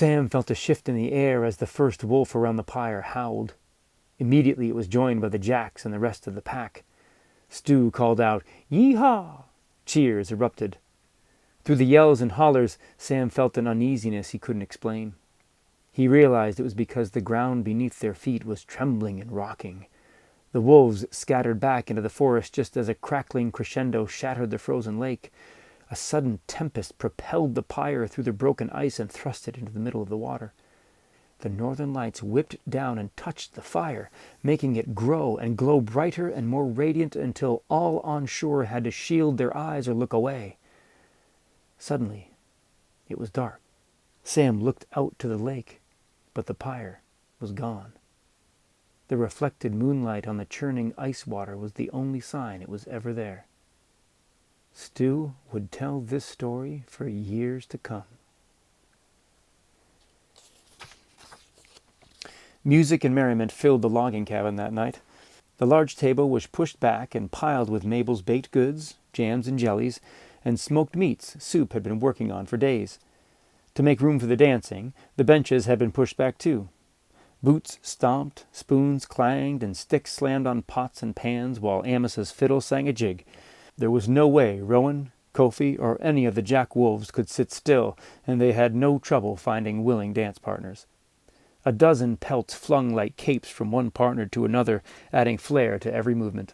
Sam felt a shift in the air as the first wolf around the pyre howled. Immediately it was joined by the jacks and the rest of the pack. Stu called out, "Yee-haw!" Cheers erupted. Through the yells and hollers, Sam felt an uneasiness he couldn't explain. He realized it was because the ground beneath their feet was trembling and rocking. The wolves scattered back into the forest just as a crackling crescendo shattered the frozen lake. A sudden tempest propelled the pyre through the broken ice and thrust it into the middle of the water. The northern lights whipped down and touched the fire, making it grow and glow brighter and more radiant until all on shore had to shield their eyes or look away. Suddenly, it was dark. Sam looked out to the lake, but the pyre was gone. The reflected moonlight on the churning ice water was the only sign it was ever there. Stu would tell this story for years to come. Music and merriment filled the logging cabin that night. The large table was pushed back and piled with Mabel's baked goods, jams and jellies, and smoked meats Soup had been working on for days. To make room for the dancing, the benches had been pushed back too. Boots stomped, spoons clanged, and sticks slammed on pots and pans while Amos's fiddle sang a jig. There was no way Rowan, Kofi, or any of the Jack Wolves could sit still, and they had no trouble finding willing dance partners. A dozen pelts flung like capes from one partner to another, adding flair to every movement.